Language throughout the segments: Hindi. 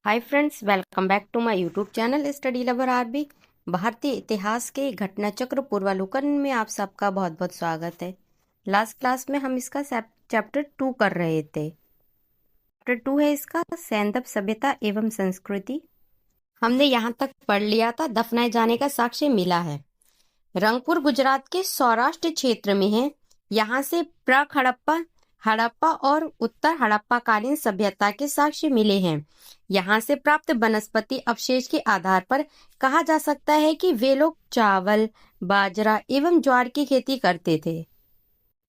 Hi friends, welcome back to my YouTube channel study lover RB. भारतीय इतिहास के घटना चक्र पूर्वावलोकन में आप सबका बहुत बहुत स्वागत है। लास्ट क्लास में हम इसका चैप्टर 2 कर रहे थे। चैप्टर 2 है इसका सैंदव सभ्यता एवं संस्कृति। हमने यहाँ तक पढ़ लिया था दफनाए जाने का साक्ष्य मिला है। रंगपुर गुजरात के सौराष्ट्र क्षेत्र में है। यहाँ से प्राक हड़प्पा और उत्तर हड़प्पा कालीन सभ्यता के साक्ष्य मिले हैं। यहाँ से प्राप्त वनस्पति अवशेष के आधार पर कहा जा सकता है कि वे लोग चावल, बाजरा एवं ज्वार की खेती करते थे।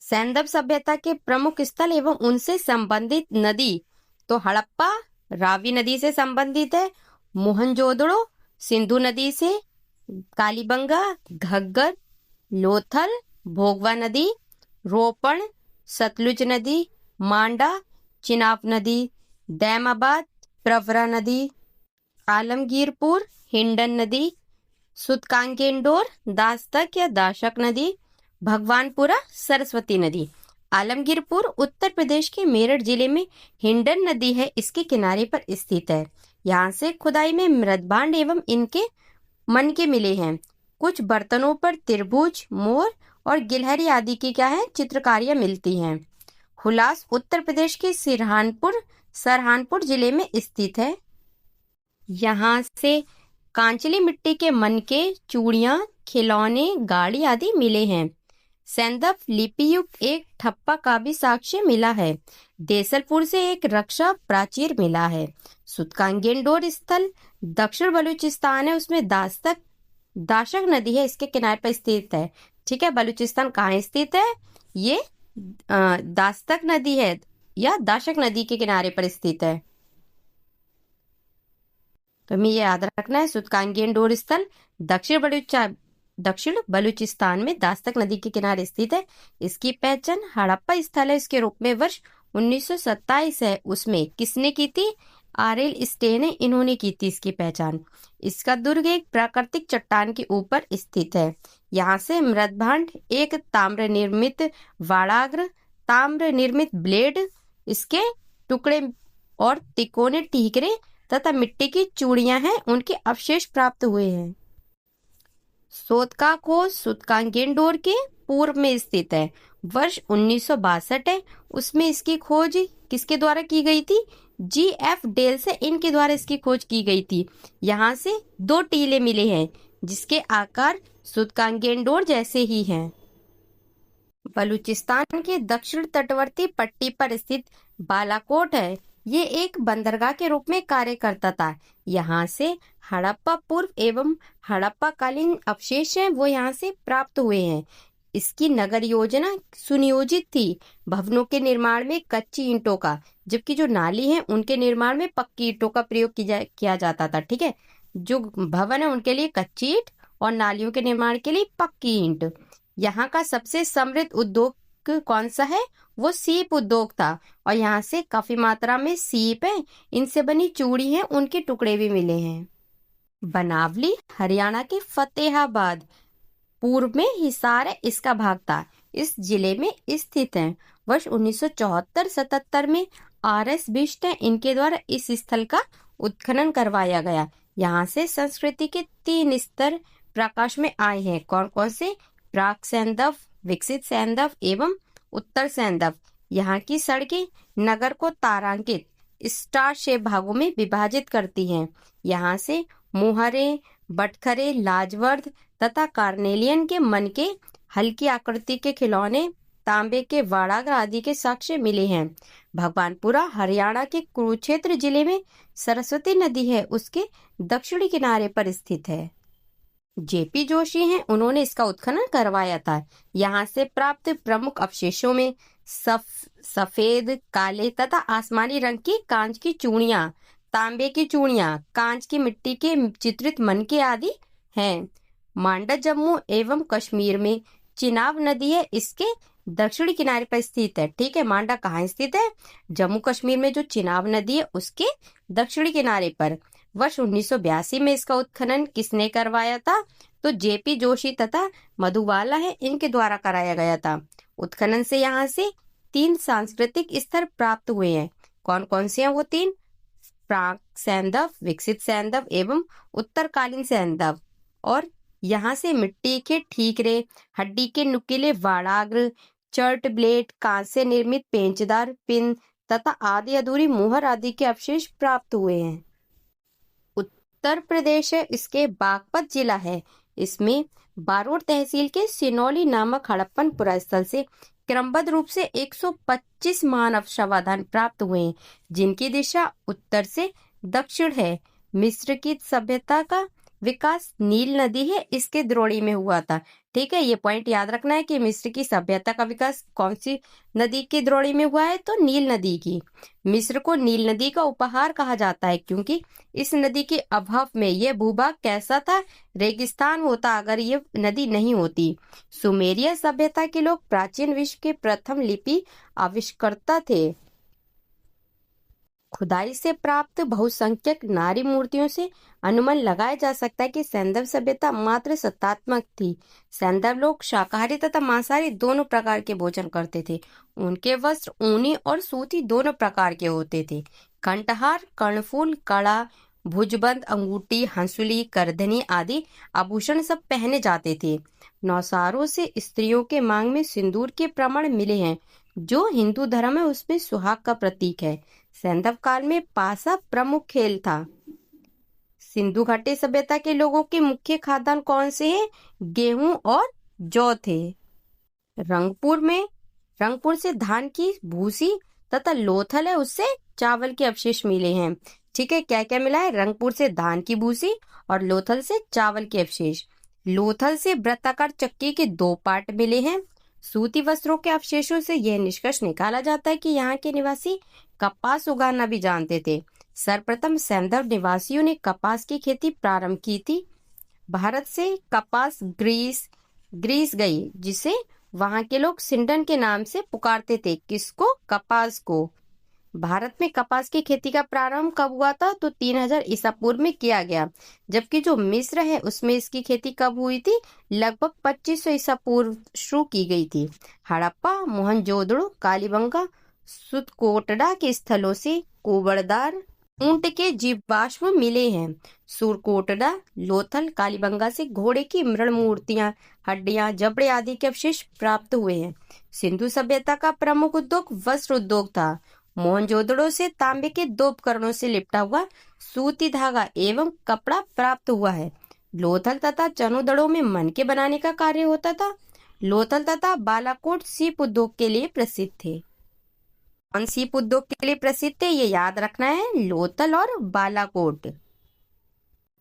सैंदव सभ्यता के प्रमुख स्थल एवं उनसे संबंधित नदी तो हड़प्पा रावी नदी से संबंधित है, मोहनजोदड़ो सिंधु नदी से, कालीबंगा, घग्गर, लोथल, भोगवा नदी, रोपण, सतलुज नदी, मांडा, चिनाब नदी, दैमाबाद, प्रवरा नदी, आलमगीरपुर, हिंडन नदी, सुतकांगेंडोर, दास्तक या दाशक नदी, भगवानपुरा, सरस्वती नदी। आलमगीरपुर उत्तर प्रदेश के मेरठ जिले में हिंडन नदी है, इसके किनारे पर स्थित है। यहाँ से खुदाई में मृदभांड एवं इनके मन के मिले हैं। कुछ बर्तनों पर त्रिभुज, मोर और गिलहरी आदि की चित्रकारियां मिलती हैं। हुलास उत्तर प्रदेश के सरहानपुर जिले में स्थित है। यहाँ से कांचली मिट्टी के मनके, चूड़ियां, खिलौने, गाड़ी आदि मिले हैं। सैंदव लिपि युक्त एक ठप्पा का भी साक्ष्य मिला है। देसलपुर से एक रक्षा प्राचीर मिला है। सुतकांगेंडोर स्थल दक्षिण बलूचिस्तान है, उसमें दाशक नदी है, इसके किनारे पर स्थित है। ठीक है, बलूचिस्तान कहाँ स्थित है? ये दास्तक नदी है या दाशक नदी के किनारे पर स्थित है। तो हमें ये याद रखना है। सुतकांगेंडोर स्थल दक्षिण बलूचिस्तान में दास्तक नदी के किनारे स्थित है। इसकी पहचान हड़प्पा स्थल है इसके रूप में वर्ष 1927 है। उसमें किसने की थी? आरएल स्टेन है, इन्होंने की थी इसकी पहचान। इसका दुर्ग एक प्राकृतिक चट्टान के ऊपर स्थित है। यहाँ से मृदभांड, एक ताम्र निर्मित वाड़ाग्र, ताम्र निर्मित ब्लेड, इसके टुकड़े और तिकोने ठीकरे तथा मिट्टी की चूड़ियां हैं, उनके अवशेष प्राप्त हुए हैं। सोतका खोज सुतकांगेंडोर के पूर्व में स्थित है। वर्ष 1962 है, उसमें इसकी खोज किसके द्वारा की गई थी? GF डेल से इनके द्वारा इसकी खोज की गई थी। यहाँ से 2 टीले मिले हैं जिसके आकार सुतकांगेंडोर जैसे ही हैं। बलूचिस्तान के दक्षिण तटवर्ती पट्टी पर स्थित बालाकोट है। ये एक बंदरगाह के रूप में कार्य करता था। यहाँ से हड़प्पा पूर्व एवं हड़प्पा कालीन अवशेष हैं, वो यहाँ से प्राप्त हुए हैं। इसकी नगर योजना सुनियोजित थी। भवनों के निर्माण में कच्ची ईंटों का, जबकि जो नाली है उनके निर्माण में पक्की ईंटों का प्रयोग किया जाता था। ठीक है, जो भवन है उनके लिए कच्ची ईंट और नालियों के निर्माण के लिए पक्की ईंट। यहाँ का सबसे समृद्ध उद्योग कौन सा है? वो सीप उद्योग था और यहाँ से काफी मात्रा में सीप है, इनसे बनी चूड़ी है, उनके टुकड़े भी मिले हैं। बनावली हरियाणा के फतेहाबाद पूर्व में हिसार है, इसका भाग था, इस जिले में स्थित है। वर्ष 1974-77 में RS बिष्ट है, इनके द्वारा इस स्थल का उत्खनन करवाया गया। यहाँ से संस्कृति के 3 स्तर प्रकाश में आए हैं। कौन कौन से? प्राक सैंदव, विकसित सैंदव एवं उत्तर सैंदव। यहाँ की सड़कें नगर को तारांकित स्टार शेप भागों में विभाजित करती हैं। यहाँ से मोहरे, बटखरे, लाजवर्द तथा कार्नेलियन के मन के हल्की आकृति के खिलौने, तांबे के वाड़ाग्र आदि के साक्ष्य मिले हैं। भगवानपुरा हरियाणा के कुरुक्षेत्र जिले में सरस्वती नदी है, उसके दक्षिणी किनारे पर स्थित है। JP जोशी हैं, उन्होंने इसका उत्खनन करवाया था। यहाँ से प्राप्त प्रमुख अवशेषों में सफेद, काले तथा आसमानी रंग की कांच की चूड़ियां, तांबे की चूड़ियां, कांच की मिट्टी के चित्रित मनके आदि हैं। मांडा जम्मू एवं कश्मीर में चिनाब नदी है, इसके दक्षिणी किनारे पर स्थित है। ठीक है, मांडा कहाँ स्थित है? जम्मू कश्मीर में जो चिनाब नदी है उसके दक्षिणी किनारे पर। वर्ष 1982 में इसका उत्खनन किसने करवाया था? तो JP जोशी तथा मधुबाला है, इनके द्वारा कराया गया था। उत्खनन से यहाँ से 3 सांस्कृतिक स्तर प्राप्त हुए हैं। कौन कौन से हैं वो 3? प्राक सैंधव, विकसित सैंधव एवं उत्तरकालीन सैंधव। और यहाँ से मिट्टी के ठीकरे, हड्डी के नुकीले वाड़ाग्र, चर्ट ब्लेड, कांच से निर्मित पेंचदार पिन तथा आधी अधूरी मुहर आदि के अवशेष प्राप्त हुए हैं। उत्तर प्रदेश है, इसके बागपत जिला है। इसमें बारोड तहसील के सिनौली नामक हड़प्पन पुरास्थल से क्रमबद्ध रूप से 125 मानव शवाधान प्राप्त हुए हैं, जिनकी दिशा उत्तर से दक्षिण है। मिस्र की सभ्यता का विकास नील नदी है इसके द्रोणी में हुआ था। ठीक है, ये पॉइंट याद रखना है कि मिस्र की सभ्यता का विकास कौन सी नदी की द्रोणी में हुआ है, तो नील नदी की। मिस्र को नील नदी का उपहार कहा जाता है क्योंकि इस नदी के अभाव में यह भूभाग कैसा था, रेगिस्तान होता अगर ये नदी नहीं होती। सुमेरिया सभ्यता के लोग प्राचीन विश्व के प्रथम लिपि आविष्कर्ता थे। खुदाई से प्राप्त बहुसंख्यक नारी मूर्तियों से अनुमान लगाया जा सकता है कि सैंधव सभ्यता मात्र सत्तात्मक थी। सैंधव लोग शाकाहारी तथा मांसाहारी दोनों प्रकार के भोजन करते थे। उनके वस्त्र ऊनी और सूती दोनों प्रकार के होते थे। कंठहार, कर्णफूल, कड़ा, भुजबंद, अंगूठी, हंसुली, करधनी आदि आभूषण सब पहने जाते थे। नौसारों से स्त्रियों के मांग में सिंदूर के प्रमाण मिले हैं, जो हिंदू धर्म है उसमें सुहाग का प्रतीक है। सैंधव काल में पासा प्रमुख खेल था। सिंधु घाटी सभ्यता के लोगों के मुख्य खाद्यान्न कौन से हैं? गेहूं और जौ थे। रंगपुर से धान की भूसी तथा लोथल है उससे चावल के अवशेष मिले हैं। ठीक है, क्या क्या मिला है? रंगपुर से धान की भूसी और लोथल से चावल के अवशेष। लोथल से वृत्ताकार चक्की के 2 पार्ट मिले हैं। सूती वस्त्रों के अवशेषों से यह निष्कर्ष निकाला जाता है कि यहाँ के निवासी कपास उगाना भी जानते थे। सर्वप्रथम सैंधव निवासियों ने कपास की खेती प्रारंभ की थी। भारत से कपास ग्रीस गई, जिसे वहां के लोग सिंडन के नाम से पुकारते थे। किसको? कपास को। भारत में कपास की खेती का प्रारंभ कब हुआ था? तो 3000 ईसा पूर्व में किया गया। जबकि जो मिस्र है उसमें इसकी खेती कब हुई थी? लगभग 2500 ईसा पूर्व शुरू की गई थी। हड़प्पा, मोहनजोदड़ो, कालीबंगा, सुतकोटड़ा के स्थलों से कुबड़दार ऊंट के जीवाश्म मिले हैं। सुरकोटड़ा, लोथल, कालीबंगा से घोड़े की मृण मूर्तियां, हड्डियां, जबड़े आदि के अवशेष प्राप्त हुए हैं। सिंधु सभ्यता का प्रमुख उद्योग वस्त्र उद्योग था। मोहनजोदड़ो से तांबे के 2 उपकरणों से लिपटा हुआ सूती धागा एवं कपड़ा प्राप्त हुआ है। लोथल तथा चनोदड़ो में मनके बनाने का कार्य होता था। लोथल तथा बालाकोट सीप उद्योग के लिए प्रसिद्ध थे। कौन सीप उद्योग के लिए प्रसिद्ध थे ये याद रखना है, लोथल और बालाकोट।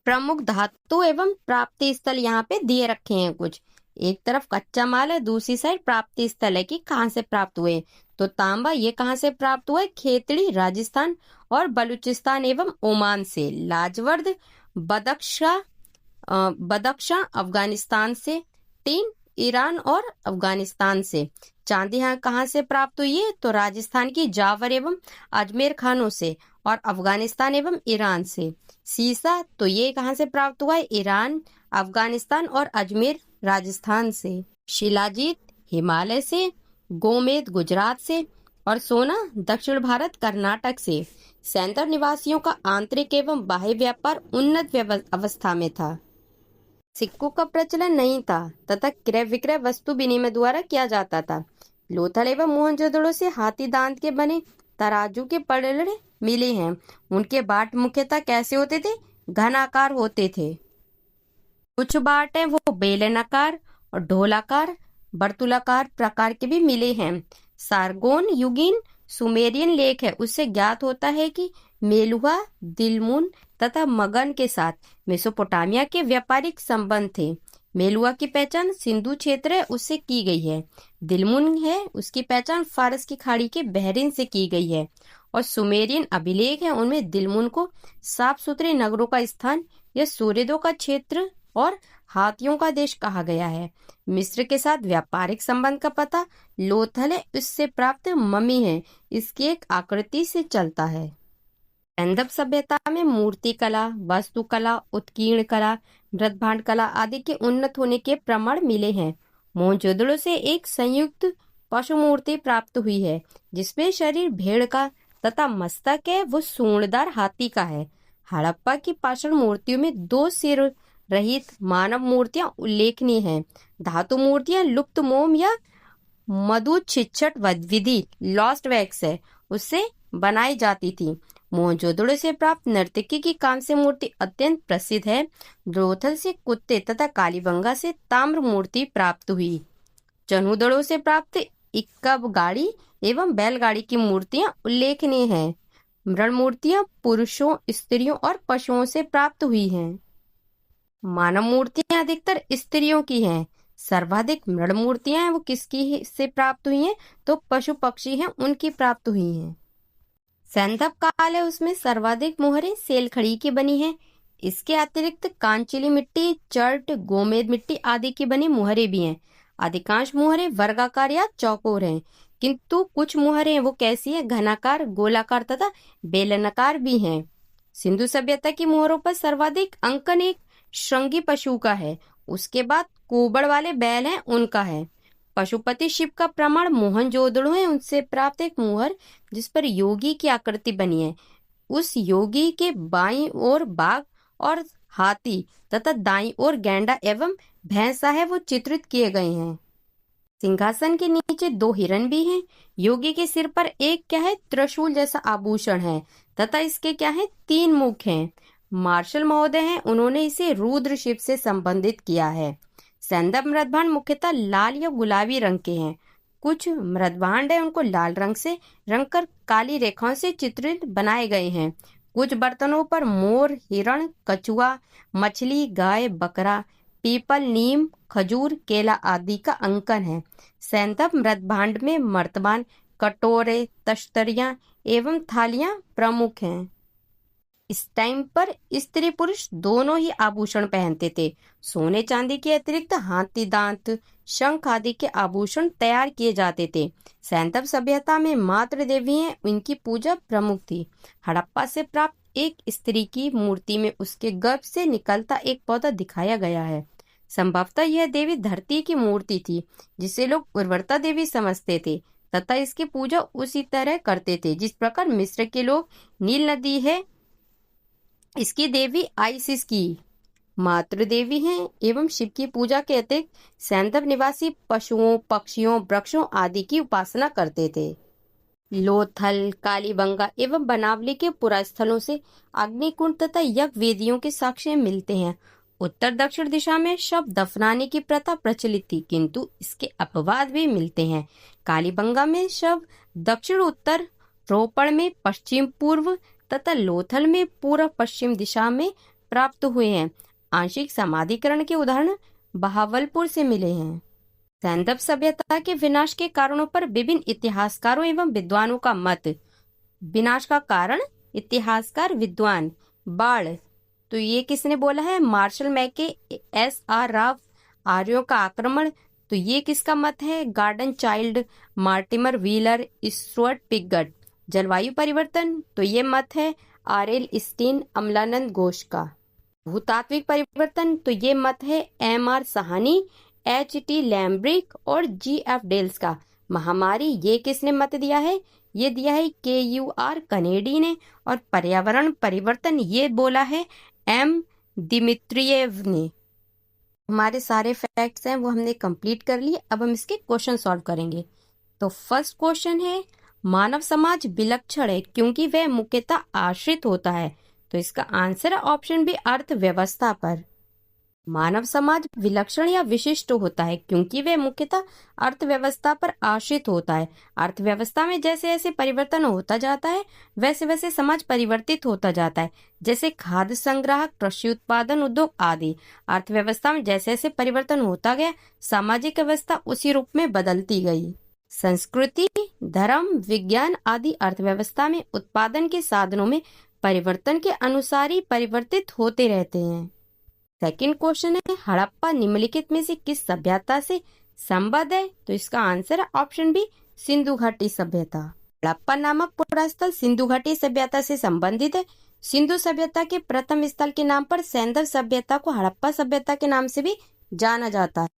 प्रमुख धातु एवं प्राप्ति स्थल यहाँ पे दिए रखे हैं कुछ। एक तरफ कच्चा माल है, दूसरी साइड प्राप्ति स्थल है कि कहाँ से प्राप्त हुए। तो तांबा ये कहाँ से प्राप्त हुआ है? खेतड़ी, राजस्थान और बलूचिस्तान एवं ओमान से। लाजवर्द, बदख्शां, अफगानिस्तान से। टीन, ईरान और अफगानिस्तान से। चांदी यहाँ कहाँ से प्राप्त हुई है? तो राजस्थान की जावर एवं अजमेर खानों से और अफगानिस्तान एवं ईरान से। सीसा तो ये कहाँ से प्राप्त हुआ है? ईरान, अफगानिस्तान और अजमेर राजस्थान से। शिलाजीत हिमालय से, गोमेद गुजरात से और सोना दक्षिण भारत कर्नाटक से। सैंधव निवासियों का आंतरिक एवं बाह्य व्यापार उन्नत अवस्था में था। सिक्कों का प्रचलन नहीं था तथा क्रय विक्रय वस्तु विनिमय द्वारा किया जाता था। लोथल एवं मोहनजोदड़ो से हाथी दांत के बने तराजू के पड़े मिले हैं। उनके बाट मुख्यतः कैसे होते थे? घनाकार होते थे। कुछ बाट हैं वो बेलनाकार और ढोलाकार, वर्तुलाकार प्रकार के भी मिले हैं। सारगोन युगीन सुमेरियन लेख है, उससे ज्ञात होता है कि मेलुहा, दिलमुन तथा मगन के साथ मेसोपोटामिया के व्यापारिक संबंध थे। मेलुहा की पहचान सिंधु क्षेत्र है उससे की गई है। दिलमुन है उसकी पहचान फारस की खाड़ी के बहरीन से की गई है। और सुमेरियन अभिलेख है उनमें दिलमुन को साफ सुथरे नगरों का स्थान या सूर्योदय का क्षेत्र और हाथियों का देश कहा गया है। मिस्र के साथ व्यापारिक संबंध का पता लोथल है, इससे प्राप्त ममी है, इसकी एक आकृति से चलता है। सैंधव सभ्यता में मूर्ति कला, वास्तुकला, उत्कीर्ण कला, मृत भांड कला आदि के उन्नत होने के प्रमाण मिले हैं। मोहनजोदड़ो से एक संयुक्त पशु मूर्ति प्राप्त हुई है जिसमें शरीर भेड़ का तथा मस्तक है वो सूंडदार हाथी का है। हड़प्पा की पाषाण मूर्तियों में 2 सिर रहित मानव मूर्तियां उल्लेखनीय हैं। धातु मूर्तियां लुप्त मोम या मधु छिच्छट विधि लॉस्ट वैक्स है उससे बनाई जाती थी। मोहनजोदड़ो से प्राप्त नर्तकी की कांस्य मूर्ति अत्यंत प्रसिद्ध है। लोथल से कुत्ते तथा कालीबंगा से ताम्र मूर्ति प्राप्त हुई। चनूदड़ो से प्राप्त इक्का गाड़ी एवं बैलगाड़ी की मूर्तियां उल्लेखनीय हैं। मृण मूर्तियां पुरुषों, स्त्रियों और पशुओं से प्राप्त हुई हैं। मानव मूर्तियां अधिकतर स्त्रियों की हैं। सर्वाधिक मृण मूर्तियां हैं वो किसकी से प्राप्त हुई हैं? तो पशु पक्षी हैं उनकी प्राप्त हुई हैं। सैंधव काल है उसमें सर्वाधिक मोहरें सेलखड़ी की बनी हैं। इसके अतिरिक्त कांचिली मिट्टी, चर्ट, गोमेद मिट्टी आदि की बनी मुहरें भी हैं। अधिकांश मुहरें वर्गाकार या चौकोर हैं, किंतु कुछ मुहरें वो कैसी है घनाकार, गोलाकार तथा बेलनाकार भी हैं। सिंधु सभ्यता की मुहरों पर सर्वाधिक अंकन एक श्रृंगी पशु का है। उसके बाद कुबड़ वाले बैल हैं उनका है। पशुपति शिव का प्रमाण मोहनजोदड़ो है उनसे प्राप्त एक मुहर जिस पर योगी की आकृति बनी है। उस योगी के बाईं ओर बाघ और हाथी तथा दाईं ओर गैंडा एवं भैंसा है वो चित्रित किए गए हैं। सिंहासन के नीचे 2 हिरण भी हैं। योगी के सिर पर एक क्या है त्रिशूल जैसा आभूषण है तथा इसके क्या है 3 मुख हैं। मार्शल महोदय हैं उन्होंने इसे रुद्र शिव से संबंधित किया है। सैंधव मृदभांड मुख्यतः लाल या गुलाबी रंग के हैं। कुछ मृदभांड है उनको लाल रंग से रंगकर काली रेखाओं से चित्रित बनाए गए हैं। कुछ बर्तनों पर मोर, हिरण, कछुआ, मछली, गाय, बकरा, पीपल, नीम, खजूर, केला आदि का अंकन है। सैंधव मृदभांड में मर्तबान, कटोरे, तश्तरियां एवं थालियां प्रमुख हैं। इस टाइम पर स्त्री पुरुष दोनों ही आभूषण पहनते थे। सोने चांदी के अतिरिक्त हाथी दांत, शंख आदि के आभूषण तैयार किए जाते थे। सैंधव सभ्यता में मातृ देवी हैं उनकी पूजा प्रमुख थी। हड़प्पा से प्राप्त एक स्त्री की मूर्ति में उसके गर्भ से निकलता एक पौधा दिखाया गया है। संभवतः यह देवी धरती की मूर्ति थी जिसे लोग उर्वरता देवी समझते थे तथा इसकी पूजा उसी तरह करते थे जिस प्रकार मिस्र के लोग नील नदी है इसकी देवी आइसिस की मातृ देवी हैं एवं शिव की पूजा के अतिरिक्त सैंधव निवासी पशुओं, पक्षियों, वृक्षों आदि की उपासना करते थे। लोथल, कालीबंगा एवं बनावली के पुरास्थलों से अग्निकुंड तथा यज्ञ वेदियों के साक्ष्य मिलते हैं। उत्तर दक्षिण दिशा में शव दफनाने की प्रथा प्रचलित थी किंतु इसके अपवाद भी मिलते हैं। कालीबंगा में शव दक्षिण उत्तर, रोपड़ में पश्चिम पूर्व तथा लोथल में पूर्व पश्चिम दिशा में प्राप्त हुए हैं। आंशिक समाधिकरण के उदाहरण बहावलपुर से मिले हैं। सैंधव सभ्यता के विनाश के कारणों पर विभिन्न इतिहासकारों एवं विद्वानों का मत। विनाश का कारण इतिहासकार विद्वान बाढ़, तो ये किसने बोला है? मार्शल मैके, SR राव। आर्यों का आक्रमण, तो ये किसका मत है? Garden child, Mortimer wheeler, Stuart Piggott. जलवायु परिवर्तन, तो ये मत है RL स्टीन, अमलानंद घोष का। भूतात्विक परिवर्तन, तो ये मत है MR साहनी, HT लैम्ब्रिक और GF डेल्स का। महामारी, ये किसने मत दिया है? ये दिया है KUR कनेडी ने। और पर्यावरण परिवर्तन ये बोला है M दिमित्रियेव ने। हमारे सारे फैक्ट्स हैं वो हमने कंप्लीट कर लिए। अब हम इसके क्वेश्चन सॉल्व करेंगे। तो फर्स्ट क्वेश्चन है, मानव समाज विलक्षण है क्योंकि वह मुख्यतः आश्रित होता है। तो इसका आंसर है ऑप्शन बी, अर्थव्यवस्था पर। मानव समाज विलक्षण या विशिष्ट होता है क्योंकि वह मुख्यतः अर्थव्यवस्था पर आश्रित होता है। अर्थव्यवस्था में जैसे जैसे परिवर्तन होता जाता है वैसे वैसे समाज परिवर्तित होता जाता है, जैसे खाद्य संग्रह, कृषि उत्पादन, उद्योग आदि। अर्थव्यवस्था में जैसे जैसे परिवर्तन होता गया सामाजिक व्यवस्था उसी रूप में बदलती गई। संस्कृति, धर्म, विज्ञान आदि अर्थव्यवस्था में उत्पादन के साधनों में परिवर्तन के अनुसार ही परिवर्तित होते रहते हैं। सेकंड क्वेश्चन है, हड़प्पा निम्नलिखित में से किस सभ्यता से संबद्ध है? तो इसका आंसर है ऑप्शन बी, सिंधु घाटी सभ्यता। हड़प्पा नामक पुरास्थल सिंधु घाटी सभ्यता से संबंधित है। सिंधु सभ्यता के प्रथम स्थल के नाम पर सैंधव सभ्यता को हड़प्पा सभ्यता के नाम से भी जाना जाता है।